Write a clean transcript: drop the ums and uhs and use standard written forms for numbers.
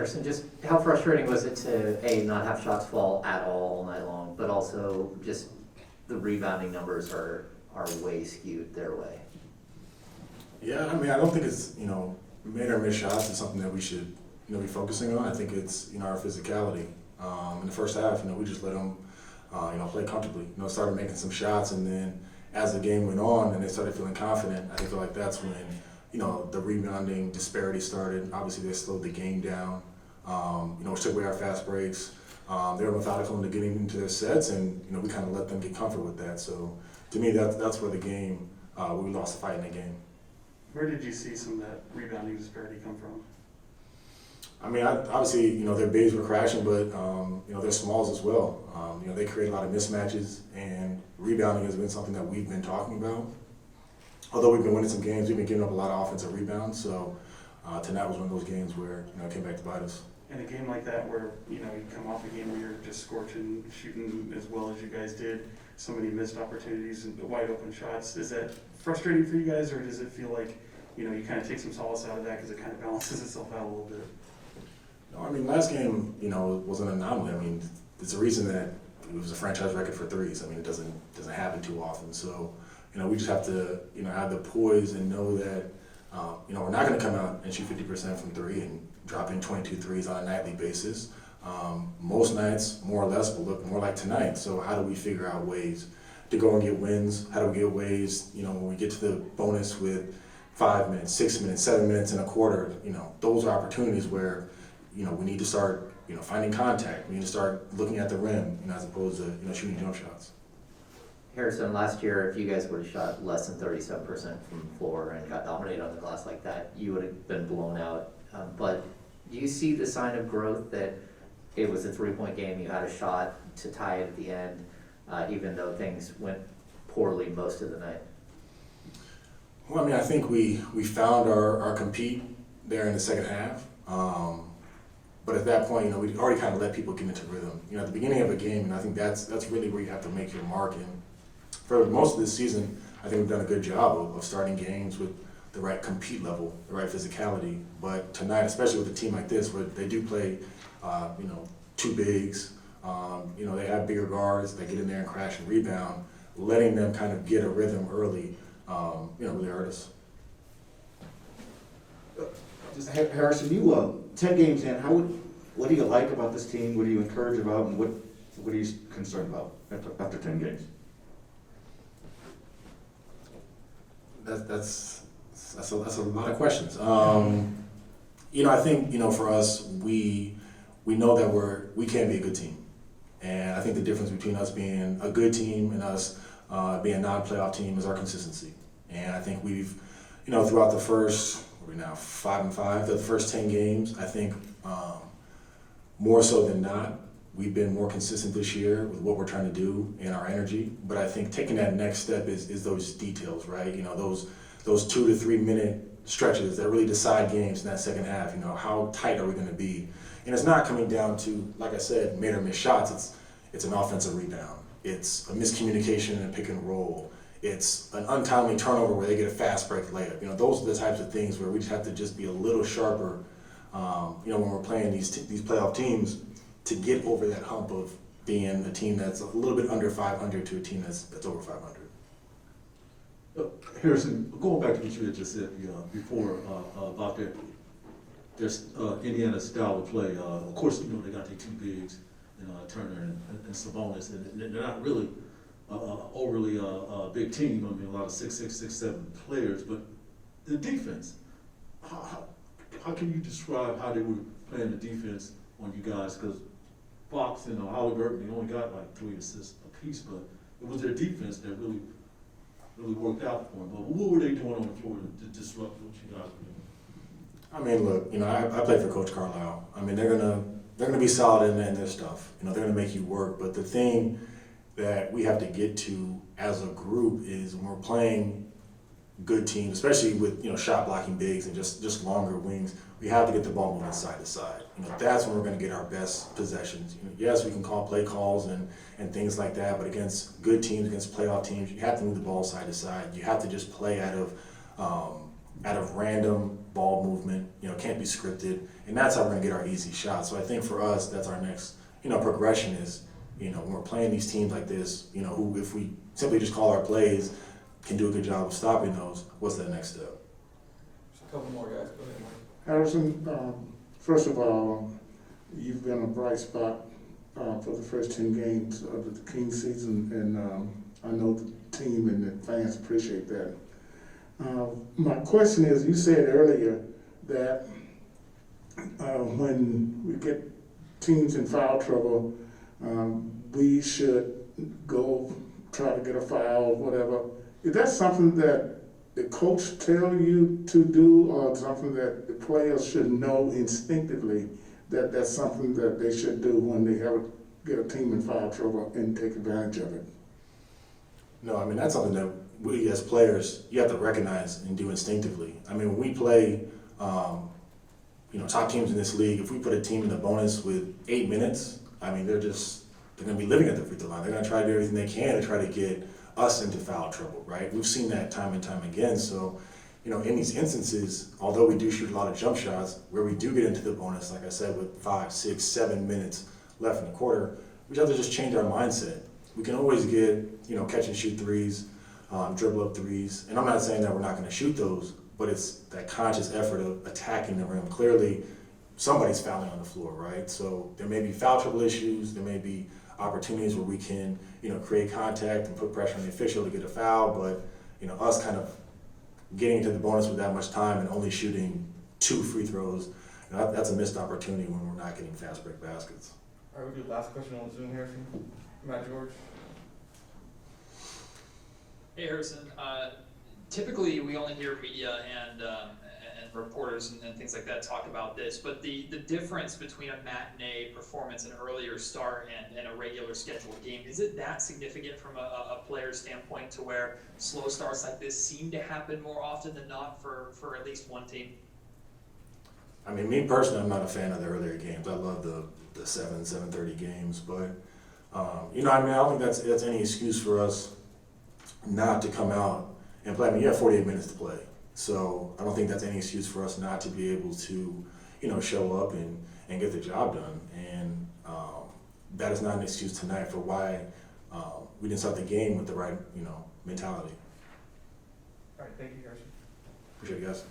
Harrison, just how frustrating was it to, A, not have shots fall at all night long, but also just the rebounding numbers are way skewed their way? Yeah, I mean, I don't think it's, made or missed shots is something that we should, be focusing on. I think it's, our physicality. In the first half, we just let them, play comfortably. Started making some shots, and then as the game went on and they started feeling confident, I feel like that's when, the rebounding disparity started. Obviously, they slowed the game down. We took away our fast breaks. They were methodical into getting into their sets, and we kind of let them get comfort with that. So, to me, that's where the game, we lost the fight in that game. Where did you see some of that rebounding disparity come from? I mean, obviously, their bigs were crashing, but, their smalls as well. They create a lot of mismatches, and rebounding has been something that we've been talking about. Although we've been winning some games, we've been giving up a lot of offensive rebounds, so tonight was one of those games where, it came back to bite us. In a game like that where, you come off a game where you're just scorching, shooting as well as you guys did, so many missed opportunities and wide open shots, is that frustrating for you guys, or does it feel like, you kind of take some solace out of that because it kind of balances itself out a little bit? No, I mean, last game, was an anomaly. I mean, there's a reason that it was a franchise record for threes. I mean, it doesn't happen too often. So, we just have to, have the poise and know that, we're not going to come out and shoot 50% from three and drop in 22 threes on a nightly basis. Most nights, more or less, will look more like tonight. So how do we figure out ways to go and get wins? How do we get ways, when we get to the bonus with 5 minutes, 6 minutes, 7 minutes and a quarter, those are opportunities where, we need to start, finding contact. We need to start looking at the rim, as opposed to, shooting jump shots. Harrison, last year, if you guys would have shot less than 37% from the floor and got dominated on the glass like that, you would have been blown out. But do you see the sign of growth that it was a three-point game, you had a shot to tie it at the end, even though things went poorly most of the night? Well, I mean, I think we found our compete there in the second half. But at that point, we already kind of let people get into rhythm. At the beginning of a game, and I think that's really where you have to make your mark. And for most of this season, I think we've done a good job of starting games with the right compete level, the right physicality. But tonight, especially with a team like this, where they do play, two bigs, they have bigger guards, they get in there and crash and rebound, letting them kind of get a rhythm early, really hurt us. Harrison, you 10 games in. What do you like about this team? What are you encouraged about, and what are you concerned about after 10 games? That's a lot of questions. I think for us, we know that we can be a good team, and I think the difference between us being a good team and us being a non-playoff team is our consistency. And I think we've, throughout the first, we're now 5-5. The first 10 games, I think more so than not, we've been more consistent this year with what we're trying to do and our energy. But I think taking that next step is those details, right? Those 2 to 3 minute stretches that really decide games in that second half. How tight are we going to be? And it's not coming down to, like I said, made or missed shots. It's an offensive rebound. It's a miscommunication in a pick and roll. It's an untimely turnover where they get a fast break layup. Those are the types of things where we just have to just be a little sharper, when we're playing these playoff teams, to get over that hump of being a team that's a little bit under 500 to a team that's over 500. Harrison, going back to what you had just said before about there's Indiana's style of play. Of course, they got their two bigs, Turner and Sabonis, and they're not really overly big team. I mean, a lot of 6'6", 6'7" players, but the defense. How can you describe how they were playing the defense on you guys? Because Fox and Halliburton, they only got like 3 assists apiece, but it was their defense that really worked out for them. But what were they doing on the floor to disrupt what you guys were doing? I mean, look, I played for Coach Carlisle. I mean, they're gonna be solid in their stuff. They're gonna make you work. But the thing that we have to get to as a group is when we're playing good teams, especially with shot blocking bigs and just longer wings, we have to get the ball moving side to side. That's when we're going to get our best possessions. Yes, we can call play calls and things like that, but against good teams, against playoff teams, you have to move the ball side to side. You have to just play out of out of random ball movement, can't be scripted, and that's how we're gonna get our easy shots. So I think for us, that's our next, progression is, when we're playing these teams like this, who, if we simply just call our plays, can do a good job of stopping those, what's that next step? Just a couple more guys, go ahead, Mike. Harrison, first of all, you've been a bright spot for the first 10 games of the King season, and I know the team and the fans appreciate that. My question is, you said earlier that when we get teams in foul trouble, we should go try to get a foul, whatever. Is that something that the coach tell you to do, or something that the players should know instinctively that that's something that they should do when they get a team in foul trouble and take advantage of it? No, I mean, that's something that we as players, you have to recognize and do instinctively. I mean, when we play, top teams in this league, if we put a team in the bonus with 8 minutes, I mean, they're gonna be living at the free throw line. They're gonna try to do everything they can to try to get us into foul trouble, right? We've seen that time and time again. So, in these instances, although we do shoot a lot of jump shots, where we do get into the bonus, like I said, with 5, 6, 7 minutes left in the quarter, we have to just change our mindset. We can always get, catch and shoot threes, dribble up threes. And I'm not saying that we're not gonna shoot those, but it's that conscious effort of attacking the rim. Clearly, somebody's fouling on the floor, right? So there may be foul trouble issues, there may be opportunities where we can, create contact and put pressure on the official to get a foul, but, us kind of getting into the bonus with that much time and only shooting 2 free throws, that's a missed opportunity when we're not getting fast break baskets. All right, we'll do last question on Zoom, Harrison. Matt George. Hey Harrison, typically we only hear media and reporters and things like that talk about this, but the difference between a matinee performance, an earlier start, and a regular scheduled game, is it that significant from a player's standpoint to where slow starts like this seem to happen more often than not for at least one team? I mean, me personally, I'm not a fan of the earlier games. I love the 7:30 games, but I don't think that's any excuse for us not to come out and play. I mean, you have 48 minutes to play, so I don't think that's any excuse for us not to be able to, show up and get the job done. And that is not an excuse tonight for why we didn't start the game with the right, mentality. All right, thank you, Harrison. Appreciate it, guys.